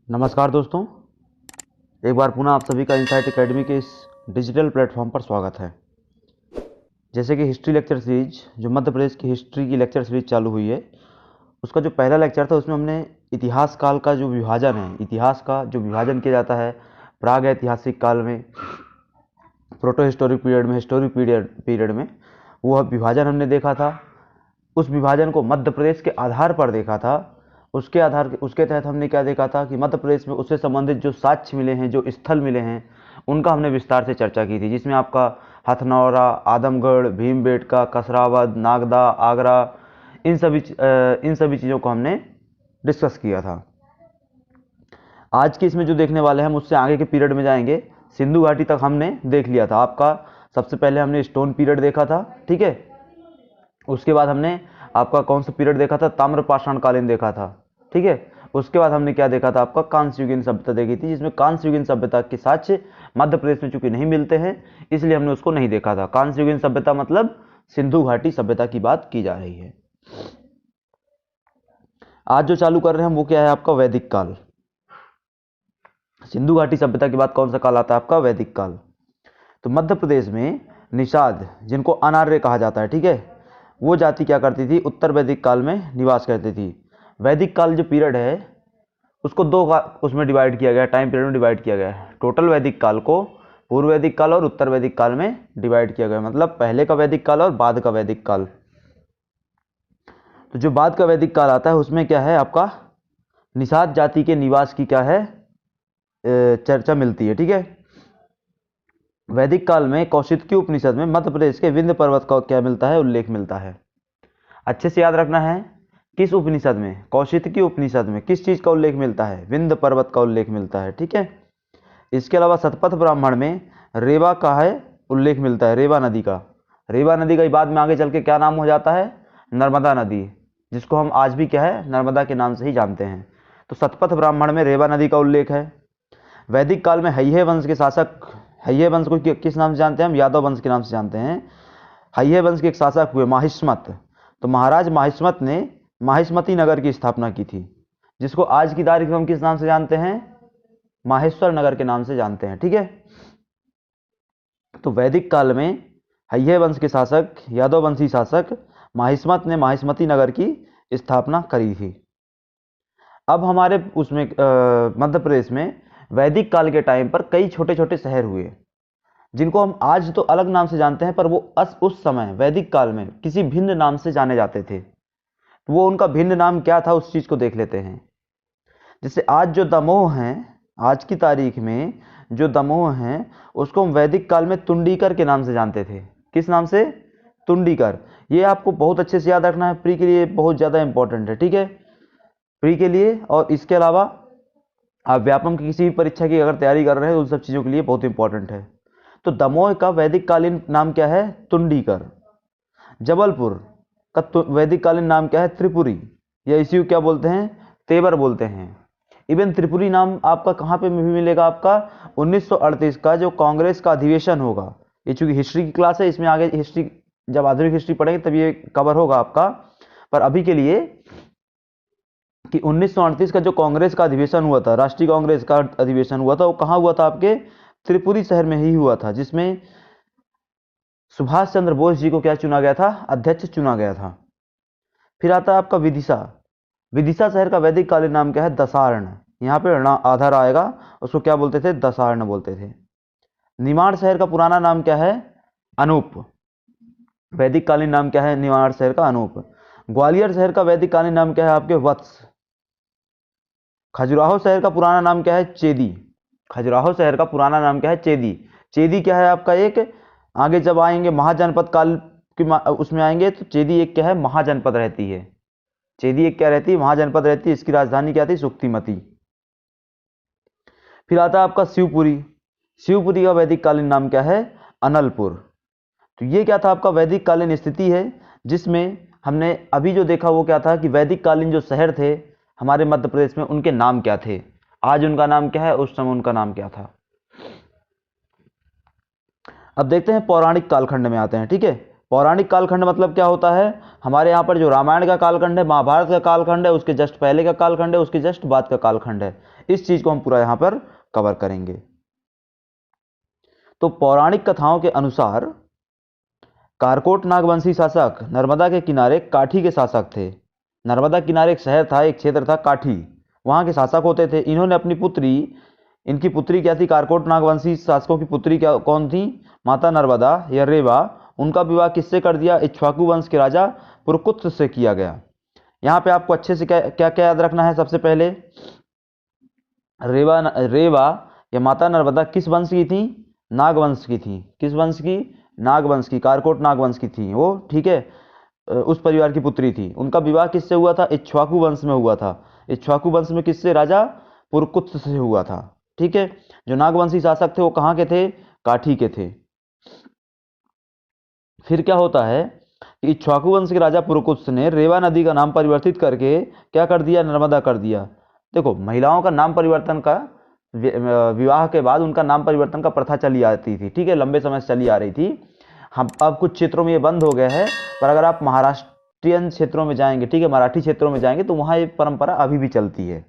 नमस्कार दोस्तों, एक बार पुनः आप सभी का इनसाइट एकेडमी के इस डिजिटल प्लेटफॉर्म पर स्वागत है। जैसे कि हिस्ट्री लेक्चर सीरीज जो मध्य प्रदेश की हिस्ट्री की लेक्चर सीरीज चालू हुई है, उसका जो पहला लेक्चर था उसमें हमने इतिहास काल का जो विभाजन है, इतिहास का जो विभाजन किया जाता है प्राग ऐतिहासिक काल में, प्रोटो हिस्टोरिक पीरियड में, हिस्टोरिक पीरियड में, वो विभाजन हमने देखा था। उस विभाजन को मध्य प्रदेश के आधार पर देखा था। उसके तहत हमने क्या देखा था कि मध्य प्रदेश में उससे संबंधित जो साक्ष्य मिले हैं, जो स्थल मिले हैं, उनका हमने विस्तार से चर्चा की थी, जिसमें आपका हथनौरा, आदमगढ़, भीमबेटका, कसरावद, नागदा, आगरा, इन सभी चीज़ों को हमने डिस्कस किया था। आज के इसमें जो देखने वाले हैं हम उससे आगे के पीरियड में जाएंगे। सिंधु घाटी तक हमने देख लिया था। आपका सबसे पहले हमने स्टोन पीरियड देखा था, ठीक है। उसके बाद हमने आपका कौन सा पीरियड देखा था, ताम्रपाषाण कालीन देखा था, ठीक है। उसके बाद हमने क्या देखा था, आपका कांस्ययुगीन सभ्यता देखी थी, जिसमें कांस्ययुगीन सभ्यता के साक्ष्य मध्य प्रदेश में चूंकि नहीं मिलते हैं इसलिए हमने उसको नहीं देखा था। कांस्ययुगीन सभ्यता मतलब सिंधु घाटी सभ्यता की बात की जा रही है। आज जो चालू कर रहे हैं हम वो क्या है, आपका वैदिक काल। सिंधु घाटी सभ्यता के बाद कौन सा काल आता है, आपका वैदिक काल। तो मध्य प्रदेश में निषाद, जिनको अनार्य कहा जाता है, ठीक है, वो जाति क्या करती थी, उत्तर वैदिक काल में निवास करती थी। वैदिक काल जो पीरियड है उसको उसमें डिवाइड किया गया, टाइम पीरियड में डिवाइड किया गया है। टोटल वैदिक काल को पूर्व वैदिक काल और उत्तर वैदिक काल में डिवाइड किया गया, मतलब पहले का वैदिक काल और बाद का वैदिक काल। तो जो बाद का वैदिक काल आता है उसमें क्या है, आपका निषाद जाति के निवास की क्या है, चर्चा मिलती है, ठीक है। वैदिक काल में कौशिकी उपनिषद में मध्य प्रदेश के विंध्य पर्वत का क्या मिलता है, उल्लेख मिलता है। अच्छे से याद रखना है, किस उपनिषद में, कौशिकी उपनिषद में किस चीज का उल्लेख मिलता है, विंध्य पर्वत का उल्लेख मिलता है, ठीक है। इसके अलावा शतपथ ब्राह्मण में रेवा का है उल्लेख मिलता है, रेवा नदी का। रेवा नदी का बाद में आगे चल के क्या नाम हो जाता है, नर्मदा नदी, जिसको हम आज भी क्या है, नर्मदा के नाम से ही जानते हैं। तो शतपथ ब्राह्मण में रेवा नदी का उल्लेख है। वैदिक काल में हैये वंश के शासक, हैये वंश को किस नाम से जानते हैं हम, यादव वंश के नाम से जानते हैं। हैये वंश के एक शासक हुए माहिष्मत। तो महाराज माहिष्मत ने माहिष्मती नगर की स्थापना की थी, जिसको आज की तारीख में हम किस नाम से जानते हैं, माहेश्वर नगर के नाम से जानते हैं, ठीक है। तो वैदिक काल में हैये वंश के शासक, यादव वंशी शासक माहिष्मत ने माहिष्मती नगर की स्थापना करी थी। अब हमारे उसमें मध्य प्रदेश में वैदिक काल के टाइम पर कई छोटे छोटे शहर हुए, जिनको हम आज तो अलग नाम से जानते हैं, पर वो उस समय वैदिक काल में किसी भिन्न नाम से जाने जाते थे। वो उनका भिन्न नाम क्या था, उस चीज को देख लेते हैं। जैसे आज जो दमोह हैं, आज की तारीख में जो दमोह हैं, उसको हम वैदिक काल में तुंडीकर के नाम से जानते थे। किस नाम से, तुंडीकर। ये आपको बहुत अच्छे से याद रखना है, प्री के लिए बहुत ज्यादा इंपॉर्टेंट है, ठीक है, प्री के लिए। और इसके अलावा आप व्यापम की किसी भी परीक्षा की अगर तैयारी कर रहे हैं, उन सब चीजों के लिए बहुत इंपॉर्टेंट है। तो दमोह का वैदिक कालीन नाम क्या है, तुंडीकर। जबलपुर का वैदिक कालीन नाम क्या है, त्रिपुरी, या इसी को क्या बोलते हैं, तेवर बोलते हैं। इवन त्रिपुरी नाम आपका कहाँ पे भी मिलेगा, आपका 1938 का जो कांग्रेस का अधिवेशन होगा। ये चूंकि हिस्ट्री की क्लास है, इसमें आगे हिस्ट्री जब आधुनिक हिस्ट्री पढ़ेंगे तब ये कवर होगा आपका। पर अभी के लिए कि 1938 का जो कांग्रेस का अधिवेशन हुआ था, राष्ट्रीय कांग्रेस का अधिवेशन हुआ था, वो कहाँ हुआ था, आपके त्रिपुरी शहर में ही हुआ था, जिसमें सुभाष चंद्र बोस जी को क्या चुना गया था, अध्यक्ष चुना गया था। फिर आता है आपका विदिशा। विदिशा शहर का वैदिक कालीन नाम क्या है, दसार्ण। यहाँ पे आधार आएगा, उसको क्या बोलते थे, दसार्ण बोलते थे। निमाड़ शहर का पुराना नाम क्या है, अनूप। वैदिक कालीन नाम क्या है, निमाड़ शहर का अनूप। ग्वालियर शहर का वैदिक कालीन नाम क्या है, आपके वत्स। खजुराहो शहर का पुराना नाम क्या है, चेदी। खजुराहो शहर का पुराना नाम क्या है, चेदी। चेदी क्या है आपका, एक आगे जब आएंगे महाजनपद काल की उसमें आएंगे तो चेदी एक क्या है, महाजनपद रहती है। चेदी एक क्या रहती है, महाजनपद रहती है। इसकी राजधानी क्या थी, सुक्तिमती। फिर आता है आपका शिवपुरी। शिवपुरी का वैदिक कालीन नाम क्या है, अनलपुर। तो ये क्या था, आपका वैदिक कालीन स्थिति है, जिसमें हमने अभी जो देखा वो क्या था कि वैदिक कालीन जो शहर थे हमारे मध्य प्रदेश में, उनके नाम क्या थे, आज उनका नाम क्या है, उस समय उनका नाम क्या था। अब देखते हैं पौराणिक कालखंड में आते हैं, ठीक है। पौराणिक कालखंड मतलब क्या होता है, हमारे यहाँ पर जो रामायण का कालखंड है, महाभारत का कालखंड है, उसके जस्ट पहले का कालखंड है, उसके जस्ट बाद का कालखंड है। इस चीज को हम पूरा यहां पर कवर करेंगे। तो पौराणिक कथाओं के अनुसार कारकोट नागवंशी शासक नर्मदा के किनारे काठी के शासक थे। नर्मदा किनारे एक शहर था, एक क्षेत्र था काठी, वहां के शासक होते थे। इन्होंने अपनी पुत्री, इनकी पुत्री क्या थी, कारकोट नागवंशी शासकों की पुत्री क्या कौन थी, माता नर्मदा या रेवा, उनका विवाह किससे कर दिया, इक्ष्वाकु वंश के राजा पुरकुत्स से किया गया। यहाँ पे आपको अच्छे से क्या क्या क्या याद रखना है। सबसे पहले रेवा या माता नर्मदा किस वंश की थी, नागवंश की थी। किस वंश की, नागवंश की, कारकोट नागवंश की थी वो, ठीक है, उस परिवार की पुत्री थी। उनका विवाह किससे हुआ था, इक्ष्वाकु वंश में हुआ था। इक्ष्वाकु वंश में किससे, राजा पुरकुत्स से हुआ था, ठीक है। जो नागवंशी शासक थे वो कहाँ के थे, काठी के थे। फिर क्या होता है कि इक्ष्वाकु वंश के राजा पुरकुत्स ने रेवा नदी का नाम परिवर्तित करके क्या कर दिया, नर्मदा कर दिया। देखो, महिलाओं का नाम परिवर्तन का विवाह के बाद उनका नाम परिवर्तन का प्रथा चली आती थी, ठीक है, लंबे समय से चली आ रही थी। हम अब कुछ क्षेत्रों में ये बंद हो गया है, पर अगर आप महाराष्ट्रियन क्षेत्रों में जाएंगे, ठीक है, मराठी क्षेत्रों में जाएंगे तो वहाँ ये परंपरा अभी भी चलती है।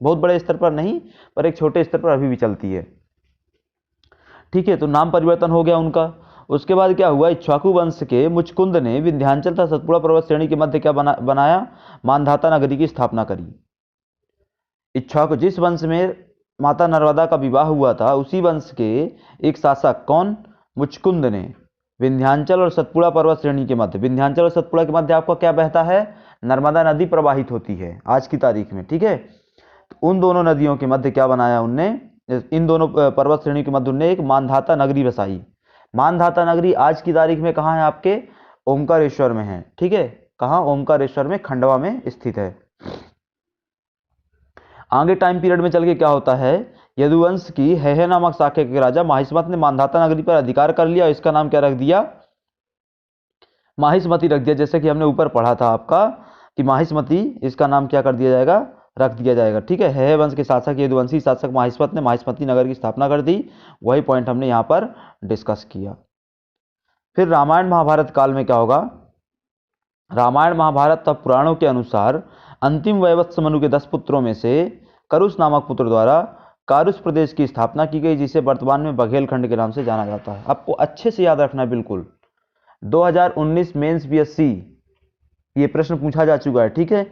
बहुत बड़े स्तर पर नहीं, पर एक छोटे स्तर पर अभी भी चलती है, ठीक है। तो नाम परिवर्तन हो गया उनका। उसके बाद क्या हुआ, इक्ष्वाकु वंश के मुचकुंद ने विंध्याचल तथा सतपुड़ा पर्वत श्रेणी के मध्य क्या बनाया, मानधाता नगरी की स्थापना करी। इक्ष्वाकु, जिस वंश में माता नर्मदा का विवाह हुआ था, उसी वंश के एक शासक कौन, मुचकुंद ने विंध्याचल और सतपुड़ा पर्वत श्रेणी के मध्य, विंध्याचल और सतपुड़ा के मध्य आपका क्या बहता है, नर्मदा नदी प्रवाहित होती है आज की तारीख में, ठीक है। तो उन दोनों नदियों के मध्य क्या बनाया उनने, इन दोनों पर्वत श्रेणी के मध्य उनने एक मानधाता नगरी बसाई। मानधाता नगरी आज की तारीख में कहाँ है, आपके ओमकारेश्वर में है, ठीक है। कहाँ, ओमकारेश्वर में, खंडवा में स्थित है। आगे टाइम पीरियड में चल के क्या होता है, यदुवंश की है नामक शाखा के राजा माहिष्मत ने मानधाता नगरी पर अधिकार कर लिया। इसका नाम क्या रख दिया, माहिष्मती रख दिया। जैसे कि हमने ऊपर पढ़ा था आपका कि माहिष्मती, इसका नाम क्या कर दिया जाएगा, रख दिया जाएगा, ठीक है। वंश के शासक यदुवंशी शासक माहिष्मत ने माहिष्मती नगर की स्थापना कर दी। वही पॉइंट हमने यहाँ पर डिस्कस किया। फिर रामायण महाभारत काल में क्या होगा, रामायण महाभारत तथा पुराणों के अनुसार अंतिम वैवत्स मनु के 10 पुत्रों में से करुष नामक पुत्र द्वारा कारुष प्रदेश की स्थापना की गई, जिसे वर्तमान में बघेलखंड के नाम से जाना जाता है। आपको अच्छे से याद रखना है, बिल्कुल 2019 मेंस बीएससी ये प्रश्न पूछा जा चुका है, ठीक है।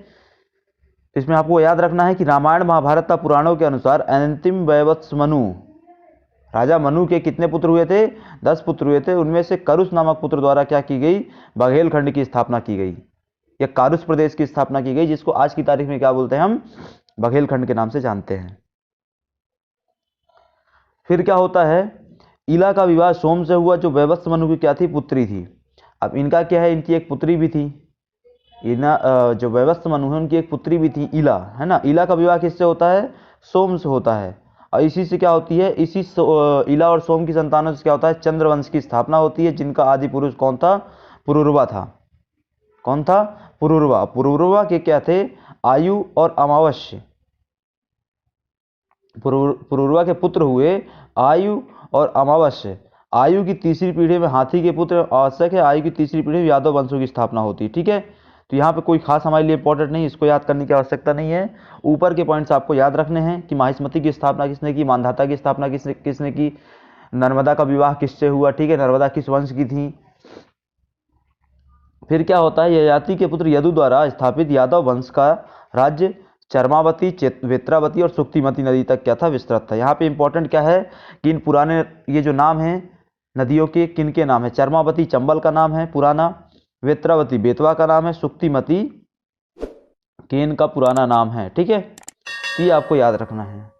इसमें आपको याद रखना है कि रामायण महाभारत तथा पुराणों के अनुसार अंतिम वैवत्स मनु, राजा मनु के कितने पुत्र हुए थे, 10 पुत्र हुए थे। उनमें से करुष नामक पुत्र द्वारा क्या की गई, बघेलखंड की स्थापना की गई, या कारुष प्रदेश की स्थापना की गई, जिसको आज की तारीख में क्या बोलते हैं, हम बघेलखंड के नाम से जानते हैं। फिर क्या होता है, इला का विवाह सोम से हुआ, जो वैवत्स मनु की क्या थी, पुत्री थी। अब इनका क्या है, इनकी एक पुत्री भी थी, इना जो वैवत्स मनु है उनकी एक पुत्री भी थी, इला, है ना। इला का विवाह किससे होता है, सोम से होता है, और इसी से क्या होती है, इसी इला और सोम की संतानों से क्या होता है, चंद्रवंश की स्थापना होती है, जिनका आदि पुरुष कौन था, पुरुरवा था। कौन था, पुरुरवा। पुरुरवा के क्या थे, आयु और अमावस्या। पुरुरवा के पुत्र हुए आयु और अमावस्या। आयु की तीसरी पीढ़ी में हाथी के पुत्र आवश्यक है, आयु की तीसरी पीढ़ी में यादव वंशों की स्थापना होती है, ठीक है। तो यहाँ पे कोई खास हमारे लिए इंपॉर्टेंट नहीं, इसको याद करने की आवश्यकता नहीं है। ऊपर के पॉइंट्स आपको याद रखने हैं कि माहिष्मती की स्थापना किसने की, मानधाता की स्थापना किसने की, नर्मदा का विवाह किससे हुआ, ठीक है, नर्मदा किस वंश की थी। फिर क्या होता है, ययाति के पुत्र यदु द्वारा स्थापित यादव वंश का राज्य चरमावती, वेत्रावती और सुक्तिमती नदी तक क्या था, विस्तृत था। यहाँ पे इंपॉर्टेंट क्या है कि इन पुराने ये जो नाम है नदियों के, किन के नाम है, चरमावती चंबल का नाम है पुराना, वेत्रावती बेतवा का नाम है, सुक्तिमती केन का पुराना नाम है, ठीक है। तो ये आपको याद रखना है।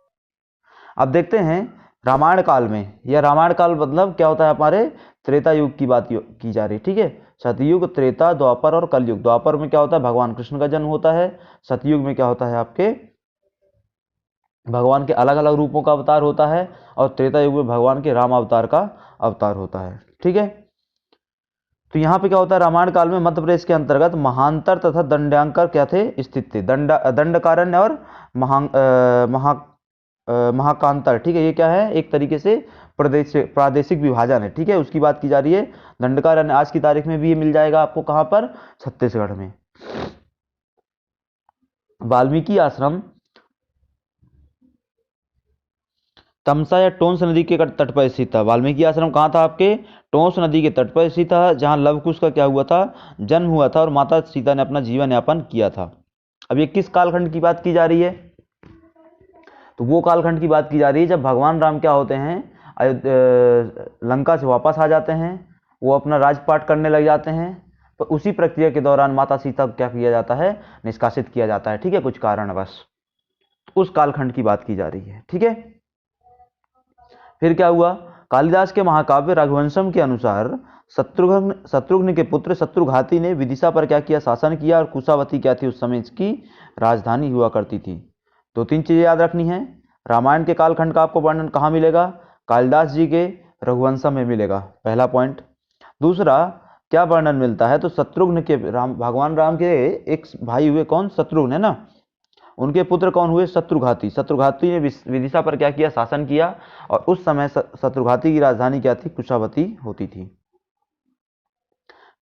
अब देखते हैं रामायण काल में, या रामायण काल मतलब क्या होता है, हमारे त्रेता युग की बात की जा रही है, ठीक है। सतयुग, त्रेता, द्वापर और कलयुग। द्वापर में क्या होता है, भगवान कृष्ण का जन्म होता है। सतयुग में क्या होता है, आपके भगवान के अलग अलग रूपों का अवतार होता है, और त्रेता युग में भगवान के राम अवतार का अवतार होता है, ठीक है। तो यहाँ पे क्या होता है, रामायण काल में मध्य प्रदेश के अंतर्गत महांतर तथा दंड्यांकर क्या थे, स्थित थे। दंडकारण्य और महाकांतर, ठीक है। ये क्या है, एक तरीके से प्रादेशिक विभाजन है, ठीक है, उसकी बात की जा रही है। दंडकारण्य आज की तारीख में भी ये मिल जाएगा आपको, कहां पर, छत्तीसगढ़ में। वाल्मीकि आश्रम तमसा या टोंस नदी के तट पर स्थित था। वाल्मीकि आश्रम कहाँ था आपके? टोंस नदी के तट पर स्थित था, जहाँ लवकुश का क्या हुआ था? जन्म हुआ था और माता सीता ने अपना जीवन यापन किया था। अब ये किस कालखंड की बात की जा रही है? तो वो कालखंड की बात की जा रही है जब भगवान राम क्या होते हैं, लंका से वापस आ जाते हैं, वो अपना राजपाट करने लग जाते हैं। तो उसी प्रक्रिया के दौरान माता सीता को क्या किया जाता है? निष्कासित किया जाता है, ठीक है, कुछ कारणवश। उस कालखंड की बात की जा रही है, ठीक है। फिर क्या हुआ? कालिदास के महाकाव्य रघुवंशम के अनुसार शत्रुघ्न के पुत्र शत्रुघाती ने विदिशा पर क्या किया? शासन किया। और कुशावती क्या थी? उस समय इसकी राजधानी हुआ करती थी। दो तीन चीजें याद रखनी है। रामायण के कालखंड का आपको वर्णन कहाँ मिलेगा? कालिदास जी के रघुवंशम में मिलेगा, पहला पॉइंट। दूसरा, क्या वर्णन मिलता है? तो शत्रुघ्न के भगवान राम के एक भाई हुए, कौन? शत्रुघ्न है ना। उनके पुत्र कौन हुए? शत्रुघाती। शत्रुघाती ने विदिशा पर क्या किया? शासन किया। और उस समय शत्रुघाती की राजधानी क्या थी? कुशावती होती थी।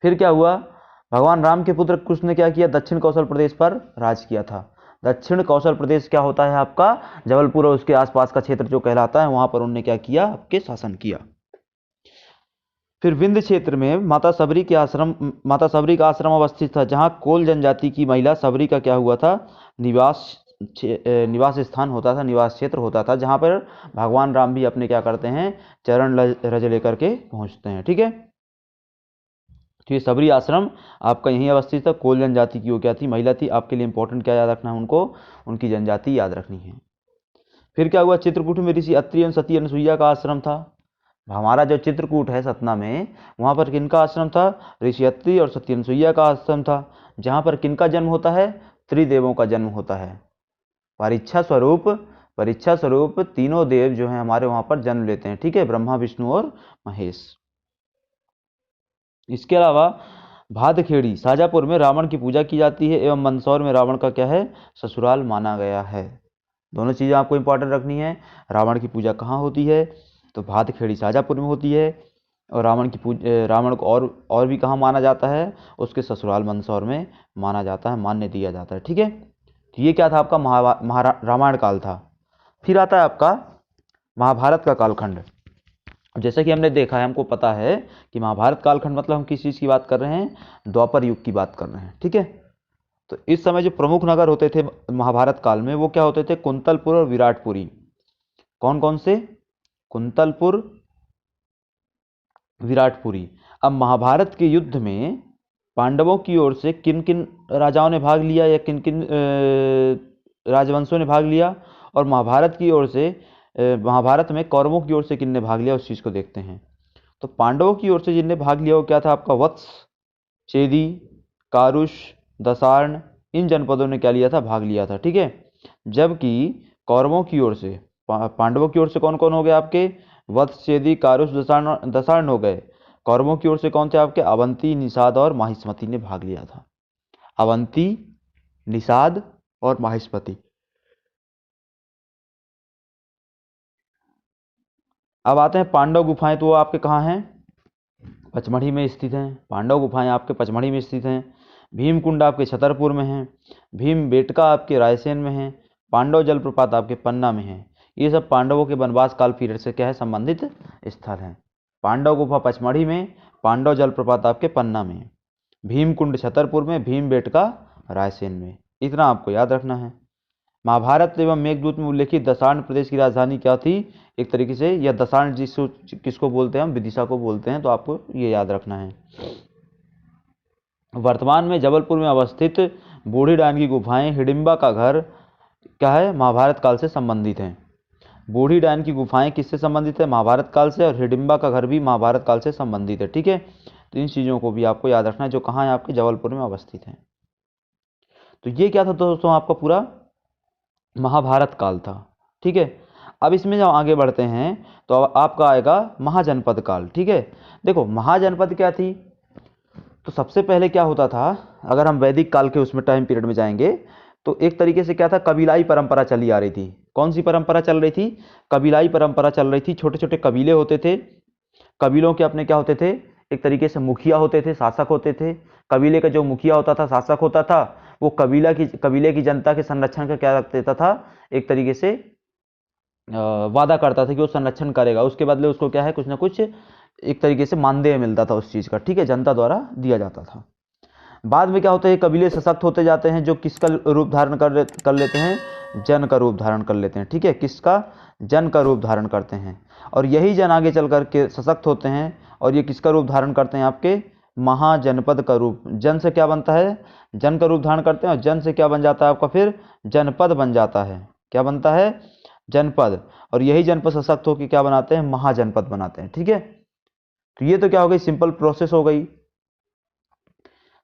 फिर क्या हुआ? भगवान राम के पुत्र कुश ने क्या किया? दक्षिण कौशल प्रदेश पर राज किया था। दक्षिण कौशल प्रदेश क्या होता है आपका? जबलपुर और उसके आसपास का क्षेत्र जो कहलाता है, वहां पर उन्होंने क्या किया? आपके शासन किया। फिर विंध्य क्षेत्र में माता सबरी का आश्रम अवस्थित था, जहां कोल जनजाति की महिला सबरी का क्या हुआ था? निवास स्थान होता था, निवास क्षेत्र होता था, जहां पर भगवान राम भी अपने क्या करते हैं? चरण रज लेकर के पहुंचते हैं, ठीक है। तो ये सबरी आश्रम आपका यहीं अवस्थित था। कोल जनजाति की वो क्या थी? महिला थी। आपके लिए इंपॉर्टेंट क्या याद रखना है उनको? उनकी जनजाति याद रखनी है। फिर क्या हुआ? चित्रकूट में ऋषि अत्रि एवं सती अनुसुईया का आश्रम था। हमारा जो चित्रकूट है सतना में, वहां पर किनका आश्रम था? ऋषि अत्रि और सती अनुसुईया का आश्रम था, जहां पर किनका जन्म होता है? त्रिदेवों का जन्म होता है। परीक्षा स्वरूप तीनों देव जो हैं हमारे वहां पर जन्म लेते हैं, ठीक है, ब्रह्मा विष्णु और महेश। इसके अलावा भादखेड़ी शाजापुर में रावण की पूजा की जाती है, एवं मंदसौर में रावण का क्या है? ससुराल माना गया है। दोनों चीजें आपको इंपॉर्टेंट रखनी है। रावण की पूजा कहाँ होती है? तो भादखेड़ी शाजापुर में होती है। और रावण को और भी कहाँ माना जाता है? उसके ससुराल मंदसौर में माना जाता है, मान्य दिया जाता है, ठीक है। तो ये क्या था आपका? रामायण काल था। फिर आता है आपका महाभारत का कालखंड। जैसे कि हमने देखा है, हमको पता है कि महाभारत कालखंड मतलब हम किस चीज़ की बात कर रहे हैं? द्वापर युग की बात कर रहे हैं, ठीक है। तो इस समय जो प्रमुख नगर होते थे महाभारत काल में, वो क्या होते थे? कुंतलपुर और विराटपुरी। कौन कौन से? कुंतलपुर, विराटपुरी। अब महाभारत के युद्ध में पांडवों की ओर से किन किन राजाओं ने भाग लिया, या किन किन राजवंशों ने भाग लिया? और महाभारत में कौरवों की ओर से किन ने भाग लिया? उस चीज़ को देखते हैं। तो पांडवों की ओर से जिनने भाग लिया वो क्या था आपका? वत्स, चेदी, कारुष, दसार्ण, इन जनपदों ने क्या लिया था? भाग लिया था, ठीक है। जबकि कौरवों की ओर से, पांडवों की ओर से कौन कौन हो गए आपके? वत्स, चेदी, कारुष, दसार्ण हो गए। कौरवों की ओर से कौन थे आपके? अवंती, निषाद और माहिष्मति ने भाग लिया था। अवंती, निषाद और माहिष्मति। अब आते हैं पांडव गुफाएं। तो वो आपके कहाँ हैं? पचमढ़ी में स्थित हैं। पांडव गुफाएं आपके पचमढ़ी में स्थित हैं। भीमकुंड आपके छतरपुर में हैं। भीम बेटका आपके रायसेन में है। पांडव जलप्रपात आपके पन्ना में है। ये सब पांडवों के वनवास काल पीरियड से क्या है? संबंधित स्थल हैं। पांडव गुफा पचमढ़ी में, पांडव जलप्रपात आपके पन्ना में, भीमकुंड छतरपुर में, भीम बेटका रायसेन में। इतना आपको याद रखना है। महाभारत एवं मेघदूत में उल्लेखित दसार्ण प्रदेश की राजधानी क्या थी? एक तरीके से यह दसार्ण किसको बोलते हैं? हम विदिशा को बोलते हैं। तो आपको ये याद रखना है। वर्तमान में जबलपुर में अवस्थित बूढ़ी डायन की गुफाएं, हिडिंबा का घर क्या है? महाभारत काल से संबंधित हैं। बूढ़ी डायन की गुफाएं किससे संबंधित है? महाभारत काल से। और हिडिंबा का घर भी महाभारत काल से संबंधित है, ठीक है। तो इन चीज़ों को भी आपको याद रखना है, जो कहाँ है? आपके जबलपुर में अवस्थित है। तो ये क्या था दोस्तों? आपका पूरा महाभारत काल था, ठीक है। अब इसमें जब आगे बढ़ते हैं तो अब आपका आएगा महाजनपद काल, ठीक है। देखो महाजनपद क्या थी? तो सबसे पहले क्या होता था, अगर हम वैदिक काल के उसमें टाइम पीरियड में जाएंगे, तो एक तरीके से क्या था? कबीलाई परंपरा चली आ रही थी। कौन सी परंपरा चल रही थी? कबीलाई परंपरा चल रही थी। छोटे छोटे कबीले होते थे। कबीलों के अपने क्या होते थे? एक तरीके से मुखिया होते थे, शासक होते थे। कबीले का जो मुखिया होता था, शासक होता था, वो कबीले की जनता के संरक्षण का क्या रख देता था? एक तरीके से वादा करता था कि वो संरक्षण करेगा, उसके बदले उसको क्या है कुछ ना कुछ एक तरीके से मानदेय मिलता था उस चीज़ का, ठीक है, जनता द्वारा दिया जाता था। बाद में क्या होता है, कबीले सशक्त होते जाते हैं, जो किसका रूप धारण कर लेते हैं, जन का रूप धारण कर लेते हैं, ठीक है, किसका, जन का रूप धारण करते हैं। और यही जन आगे चल करके सशक्त होते हैं, और ये किसका रूप धारण करते हैं, आपके महाजनपद का रूप। जन से क्या बनता है, जन का रूप धारण करते हैं, और जन से क्या बन जाता है आपका फिर जनपद बन जाता है। क्या बनता है, जनपद। और यही जनपद सशक्त होकर क्या बनाते हैं, महाजनपद बनाते हैं, ठीक है। तो ये तो क्या हो गई, सिंपल प्रोसेस हो गई।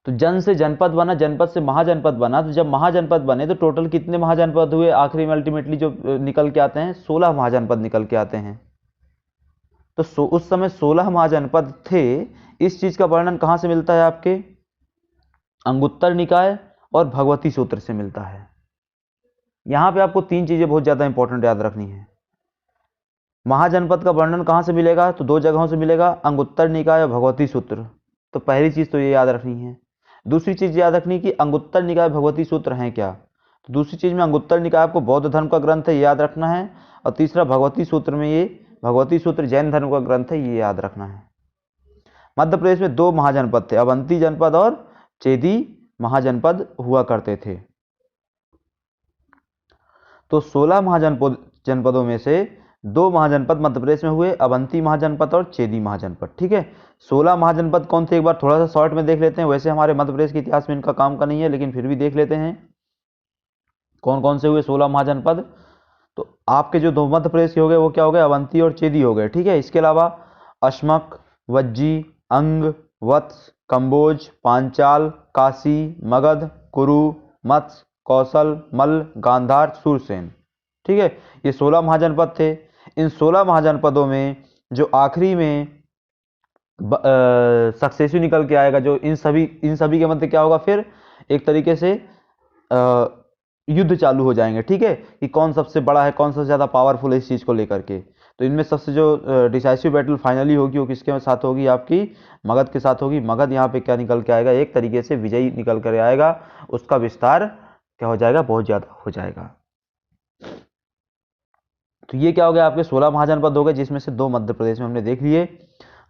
तो जन से जनपद बना, जनपद से महाजनपद बना। तो जब महाजनपद बने तो टोटल कितने महाजनपद हुए, आखिरी में अल्टीमेटली जो निकल के आते हैं 16 महाजनपद निकल के आते हैं। तो उस समय 16 महाजनपद थे। इस चीज का वर्णन कहां से मिलता है, आपके अंगुत्तर निकाय और भगवती सूत्र से मिलता है। यहां पे आपको तीन चीजें बहुत ज्यादा इंपॉर्टेंट याद रखनी है। महाजनपद का वर्णन कहां से मिलेगा, तो दो जगहों से मिलेगा, अंगुत्तर निकाय और भगवती सूत्र। तो पहली चीज तो ये याद रखनी है। दूसरी चीज याद रखनी कि अंगुत्तर निकाय भगवती सूत्र हैं क्या। तो दूसरी चीज में अंगुत्तर निकाय आपको बौद्ध धर्म का ग्रंथ है, ये याद रखना है। और तीसरा भगवती सूत्र में, ये भगवती सूत्र जैन धर्म का ग्रंथ है, ये याद रखना है। मध्य प्रदेश में दो महाजनपद थे, अवंती जनपद और चेदी महाजनपद हुआ करते थे। तो 16 जनपदों में से दो महाजनपद मध्य प्रदेश में हुए, अवंती महाजनपद और चेदी महाजनपद, ठीक है। 16 महाजनपद कौन थे, एक बार थोड़ा सा शॉर्ट में देख लेते हैं। वैसे हमारे मध्य प्रदेश के इतिहास में इनका काम का नहीं है, लेकिन फिर भी देख लेते हैं कौन कौन से हुए 16 महाजनपद। तो आपके जो दो मध्य प्रदेश के हो गए वो क्या हो गए, अवंती और चेदी हो गए, ठीक है। इसके अलावा अश्मक, वज्जी, अंग, वत्स, कंबोज, पांचाल, काशी, मगध, कुरु, मत्स्य, कौशल, मल्ल, गांधार, सूरसेन, ठीक है। ये 16 महाजनपद थे। इन 16 महाजनपदों में जो आखिरी में सक्सेसिव निकल के आएगा, जो इन सभी के मध्य क्या होगा, फिर एक तरीके से युद्ध चालू हो जाएंगे, ठीक है, कि कौन सबसे बड़ा है, कौन सबसे ज्यादा पावरफुल है इस चीज को लेकर के। तो इनमें सबसे जो डिसाइसिव बैटल फाइनली होगी वो किसके साथ होगी, आपकी मगध के साथ होगी। मगध यहाँ पे क्या निकल के आएगा, एक तरीके से विजयी निकल कर आएगा। उसका विस्तार क्या हो जाएगा, बहुत ज्यादा हो जाएगा। तो ये क्या हो गया, आपके 16 महाजनपद हो गए, जिसमें से दो मध्य प्रदेश में हमने देख लिए।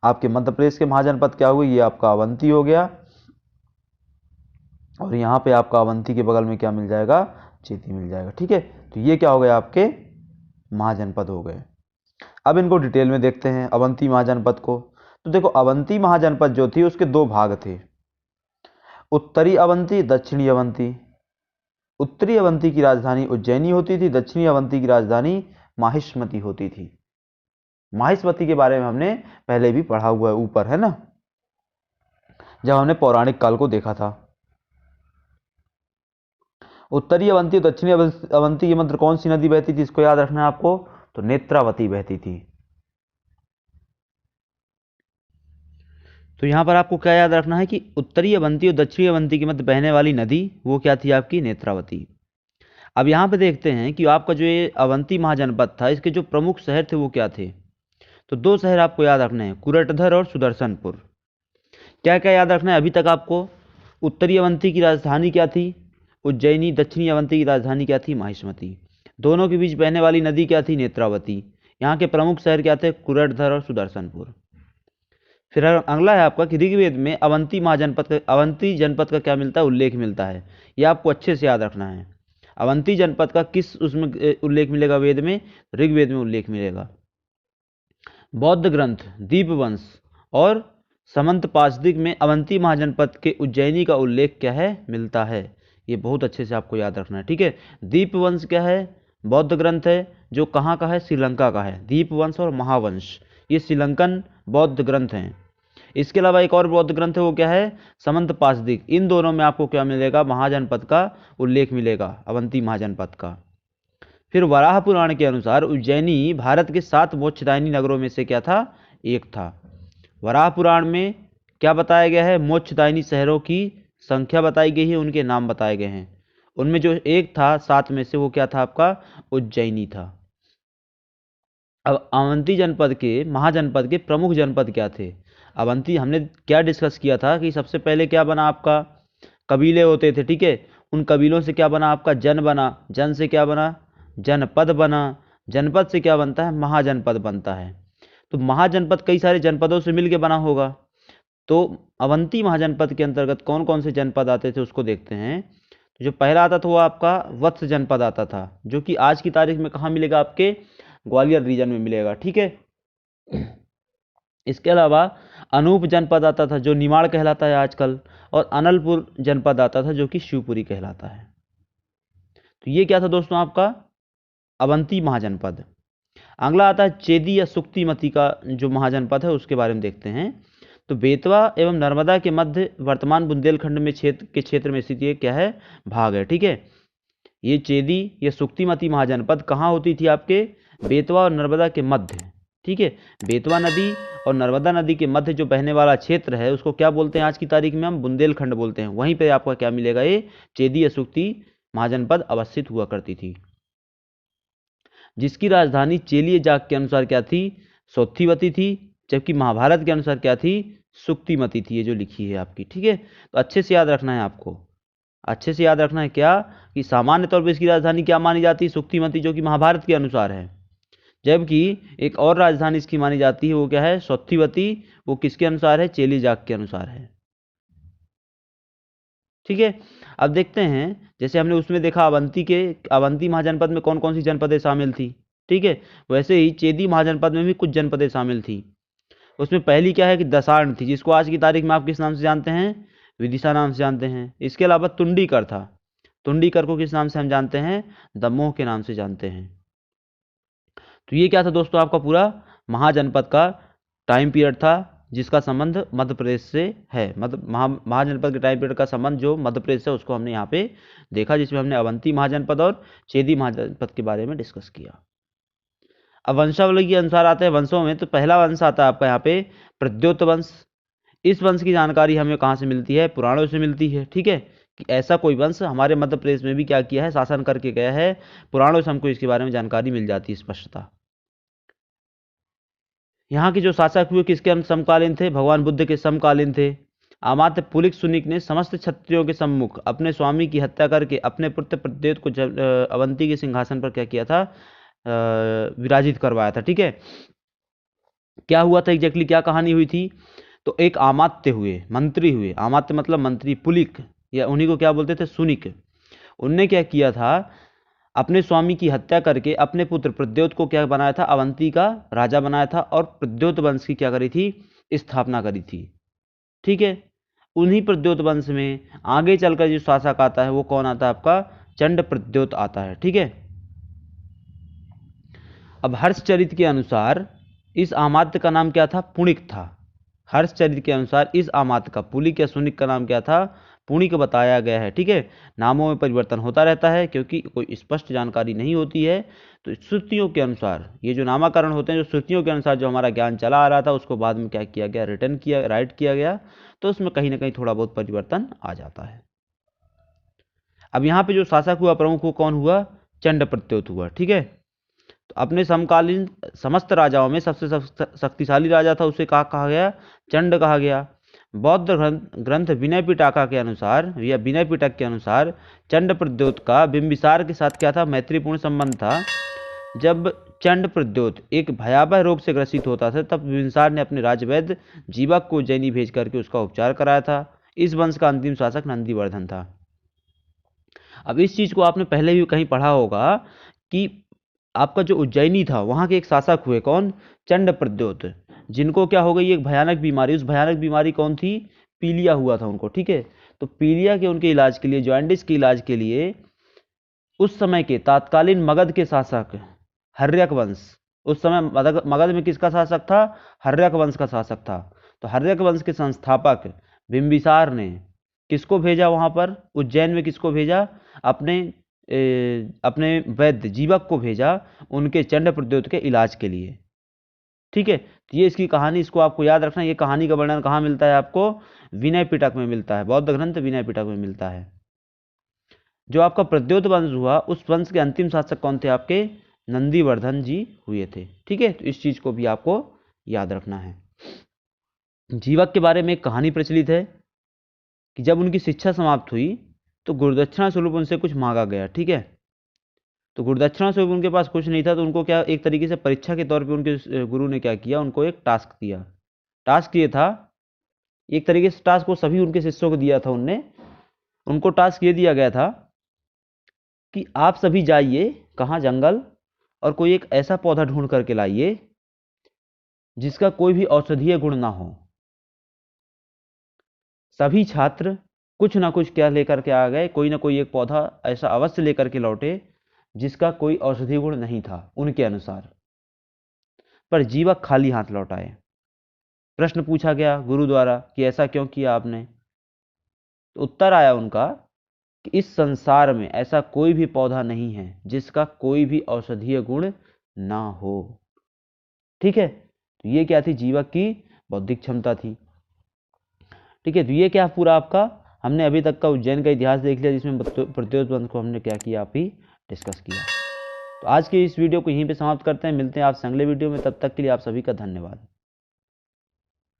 आपके मध्य प्रदेश के महाजनपद क्या हुए, ये आपका अवंती हो गया, और यहाँ पे आपका अवंती के बगल में क्या मिल जाएगा, चेदी मिल जाएगा, ठीक है। तो ये क्या हो गया, आपके महाजनपद हो गए। अब इनको डिटेल में देखते हैं अवंती महाजनपद को। तो देखो, अवंती महाजनपद जो थी उसके दो भाग थे, उत्तरी अवंती, दक्षिणी अवंती। उत्तरी अवंती की राजधानी उज्जैनी होती थी, दक्षिणी अवंती की राजधानी माहिष्मती होती थी। माहिष्मती के बारे में हमने पहले भी पढ़ा हुआ है, ऊपर है ना, जब हमने पौराणिक काल को देखा था। उत्तरी अवंती और दक्षिणी अवंती के मध्य कौन सी नदी बहती थी, इसको याद रखना है आपको, तो नेत्रावती बहती थी। तो यहां पर आपको क्या याद रखना है कि उत्तरी अवंती और दक्षिणी अवंती के मध्य बहने वाली नदी वो क्या थी, आपकी नेत्रावती। अब यहां पर देखते हैं कि आपका जो ये अवंती महाजनपद था, इसके जो प्रमुख शहर थे वो क्या थे। तो दो शहर आपको याद रखने हैं, कुरटधर और सुदर्शनपुर। क्या क्या याद रखना है अभी तक आपको, उत्तरी अवंती की राजधानी क्या थी, उज्जैनी, दक्षिणी अवंती की राजधानी क्या थी, माहिष्मती। दोनों के बीच बहने वाली नदी क्या थी, नेत्रावती। यहाँ के प्रमुख शहर क्या थे, कुरटधर और सुदर्शनपुर। फिर अगला है आपका कि ऋग्वेद में अवंती जनपद का क्या मिलता है, उल्लेख मिलता है। यह आपको अच्छे से याद रखना है। अवंती जनपद का किस उसमें उल्लेख मिलेगा, वेद में, ऋग्वेद में उल्लेख मिलेगा। बौद्ध ग्रंथ दीपवंश और समंत पाशदिक में अवंती महाजनपद के उज्जैनी का उल्लेख क्या है, मिलता है। ये बहुत अच्छे से आपको याद रखना है, ठीक है। दीपवंश क्या है, बौद्ध ग्रंथ है, जो कहाँ का है, श्रीलंका का है। दीपवंश और महावंश ये श्रीलंकन बौद्ध ग्रंथ हैं। इसके अलावा एक और बौद्ध ग्रंथ है, वो क्या है, समंत पाशदिक। इन दोनों में आपको क्या मिलेगा, महाजनपद का उल्लेख मिलेगा, अवंती महाजनपद का। फिर वराह पुराण के अनुसार उज्जैनी भारत के 7 मोक्षदायिनी नगरों में से क्या था, एक था। वराह पुराण में क्या बताया गया है, मोक्षदायिनी शहरों की संख्या बताई गई है, उनके नाम बताए गए हैं। उनमें जो एक था 7 में से, वो क्या था आपका, उज्जैनी था। अब अवंती जनपद के, महाजनपद के प्रमुख जनपद क्या थे। अवंती हमने क्या डिस्कस किया था कि सबसे पहले क्या बना आपका, कबीले होते थे, ठीक है। उन कबीलों से क्या बना आपका, जन बना। जन से क्या बना, जनपद बना। जनपद से क्या बनता है, महाजनपद बनता है। तो महाजनपद कई सारे जनपदों से मिलकर बना होगा। तो अवंती महाजनपद के अंतर्गत कौन कौन से जनपद आते थे उसको देखते हैं। तो जो पहला आता था वो आपका वत्स जनपद आता था, जो कि आज की तारीख में कहाँ मिलेगा, आपके ग्वालियर रीजन में मिलेगा, ठीक है। इसके अलावा अनूप जनपद आता था जो निमाड़ कहलाता है आजकल, और अनलपुर जनपद आता था जो कि शिवपुरी कहलाता है। तो ये क्या था दोस्तों, आपका अवंती महाजनपद। अगला आता है चेदी या सुक्तिमती का जो महाजनपद है उसके बारे में देखते हैं। तो बेतवा एवं नर्मदा के मध्य वर्तमान बुंदेलखंड में क्षेत्र में स्थित ये क्या है, भाग है, ठीक है। ये चेदी या सुक्तिमती महाजनपद कहाँ होती थी, आपके बेतवा और नर्मदा के मध्य, ठीक है। बेतवा नदी और नर्मदा नदी के मध्य जो बहने वाला क्षेत्र है उसको क्या बोलते हैं आज की तारीख में, हम बुंदेलखंड बोलते हैं। वहीं पे आपका क्या मिलेगा, ये चेदी या सुक्ति महाजनपद अवस्थित हुआ करती थी, जिसकी राजधानी चेलिय जाग के अनुसार क्या थी, सौत्थिवती थी, जबकि महाभारत के अनुसार क्या थी, सुक्तिमती थी, ये जो लिखी है आपकी, ठीक है। तो अच्छे से याद रखना है आपको, अच्छे से याद रखना है क्या, कि सामान्य तौर पर इसकी राजधानी क्या मानी जाती है, सुक्तिमती, जो कि महाभारत के अनुसार है। जबकि एक और राजधानी इसकी मानी जाती है, वो क्या है, सौत्थिवती, वो किसके अनुसार है, चेली जाग के अनुसार है, ठीक है। अब देखते हैं, जैसे हमने उसमें देखा अवंती महाजनपद में कौन कौन सी जनपदें शामिल थी, ठीक है। वैसे ही चेदी महाजनपद में भी कुछ जनपदें शामिल थी। उसमें पहली क्या है कि दसार्ण थी, जिसको आज की तारीख में आप किस नाम से जानते हैं, विदिशा नाम से जानते हैं। इसके अलावा तुंडीकर था, तुंडीकर को किस नाम से हम जानते हैं, दमोह के नाम से जानते हैं। तो ये क्या था दोस्तों, आपका पूरा महाजनपद का टाइम पीरियड था, जिसका संबंध मध्य प्रदेश से है। मतलब महाजनपद के टाइम पीरियड का संबंध जो मध्य प्रदेश से, उसको हमने यहाँ पे देखा, जिसमें हमने अवंती महाजनपद और चेदी महाजनपद के बारे में डिस्कस किया। अब वंशावली के अनुसार आते हैं वंशों में। तो पहला वंश आता है आपका यहाँ पे प्रद्योत वंश। इस वंश की जानकारी हमें कहाँ से मिलती है, पुराणों से मिलती है, ठीक है। कि ऐसा कोई वंश हमारे मध्य प्रदेश में भी क्या किया है, शासन करके गया है। पुराणों से हमको इसके बारे में जानकारी मिल जाती है स्पष्टता। यहाँ के जो शासक हुए किसके समकालीन थे, भगवान बुद्ध के समकालीन थे। अमात्य पुलिक सुनिक ने समस्त क्षत्रियों के सम्मुख अपने स्वामी की हत्या करके अपने पुत्र प्रद्योत को अवंती के सिंहासन पर क्या किया था, विराजित करवाया था, ठीक है। क्या हुआ था एग्जैक्टली, क्या कहानी हुई थी। तो एक अमात्य हुए, मंत्री हुए, अमात्य मतलब मंत्री, पुलिक या उन्हीं को क्या बोलते थे, सुनिक। उनने क्या किया था, अपने स्वामी की हत्या करके अपने पुत्र प्रद्योत को क्या बनाया था, अवंती का राजा बनाया था, और प्रद्योत वंश की क्या करी थी, स्थापना करी थी, ठीक है। उन्हीं प्रद्योत वंश में आगे चलकर जो शासक आता है वो कौन आता है, आपका चंड प्रद्योत आता है, ठीक है। अब हर्षचरित के अनुसार इस अमात्य का नाम क्या था, पुणिक था। हर्षचरित के अनुसार इस अमात्य का, पुलिक या सुनिक का नाम क्या था, पुणिक बताया गया है, ठीक है। नामों में परिवर्तन होता रहता है क्योंकि कोई स्पष्ट जानकारी नहीं होती है। तो श्रुतियों के अनुसार ये जो नामकरण होते हैं, जो श्रुतियों के अनुसार जो हमारा ज्ञान चला आ रहा था, उसको बाद में क्या किया गया, राइट किया गया, तो उसमें कहीं ना कहीं थोड़ा बहुत परिवर्तन आ जाता है। अब यहाँ पे जो शासक हुआ प्रमुख, वो कौन हुआ, चंड प्रद्योत हुआ, ठीक है। तो अपने समकालीन समस्त राजाओं में सबसे शक्तिशाली राजा था, उसे कहा गया, चंड कहा गया। बौद्ध ग्रंथ विनय पिटका के अनुसार या विनय पिटक के अनुसार चंड प्रद्योत का बिंबिसार के साथ क्या था, मैत्रीपूर्ण संबंध था। जब चंड प्रद्योत एक भयावह रोग से ग्रसित होता था, तब बिंबिसार ने अपने राजवैद्य जीवक को उज्जैनी भेज करके उसका उपचार कराया था। इस वंश का अंतिम शासक नंदीवर्धन था। अब इस चीज को आपने पहले भी कहीं पढ़ा होगा कि आपका जो उज्जैनी था वहां के एक शासक हुए, कौन, चंड प्रद्योत, जिनको क्या हो गई, एक भयानक बीमारी। उस भयानक बीमारी कौन थी, पीलिया हुआ था उनको, ठीक है। तो पीलिया के उनके इलाज के लिए, जॉन्डिस के इलाज के लिए उस समय के तत्कालीन मगध के शासक हर्यक वंश, उस समय मगध में किसका शासक था, हर्यक वंश का शासक था। तो हर्यक वंश के संस्थापक बिंबिसार ने किसको भेजा वहां पर, उज्जैन में किसको भेजा, अपने वैद्य जीवक को भेजा उनके चंड प्रद्योत के इलाज के लिए, ठीक है। तो ये इसकी कहानी, इसको आपको याद रखना। ये कहानी का वर्णन कहाँ मिलता है आपको, विनय पिटक में मिलता है, बौद्ध ग्रंथ विनय पिटक में मिलता है। जो आपका प्रद्योत वंश हुआ, उस वंश के अंतिम शासक कौन थे, आपके नंदीवर्धन जी हुए थे, ठीक है। तो इस चीज को भी आपको याद रखना है। जीवक के बारे में एक कहानी प्रचलित है कि जब उनकी शिक्षा समाप्त हुई तो गुरुदक्षिणा स्वरूप उनसे कुछ मांगा गया, ठीक है। तो गुरुदक्षिणा से उनके पास कुछ नहीं था, तो उनको क्या एक तरीके से परीक्षा के तौर पे उनके गुरु ने क्या किया, उनको एक टास्क दिया। टास्क ये था, एक तरीके से टास्क वो सभी उनके शिष्यों को दिया था उनने। उनको टास्क ये दिया गया था कि आप सभी जाइए कहाँ, जंगल, और कोई एक ऐसा पौधा ढूंढ करके लाइए जिसका कोई भी औषधीय गुण ना हो। सभी छात्र कुछ ना कुछ क्या लेकर के आ गए, कोई ना कोई एक पौधा ऐसा अवश्य लेकर के लौटे जिसका कोई औषधीय गुण नहीं था उनके अनुसार। पर जीवक खाली हाथ लौट आए। प्रश्न पूछा गया गुरु द्वारा कि ऐसा क्यों किया आपने। तो उत्तर आया उनका कि इस संसार में ऐसा कोई भी पौधा नहीं है जिसका कोई भी औषधीय गुण ना हो। ठीक है, तो ये क्या थी, जीवक की बौद्धिक क्षमता थी। ठीक है, तो ये क्या पूरा आपका, हमने अभी तक का उज्जैन का इतिहास देख लिया, जिसमें प्रत्योत वंश को हमने क्या किया, आप ही डिस्कस किया। तो आज के इस वीडियो को यहीं पे समाप्त करते हैं, मिलते हैं आपसे अगले वीडियो में, तब तक के लिए आप सभी का धन्यवाद।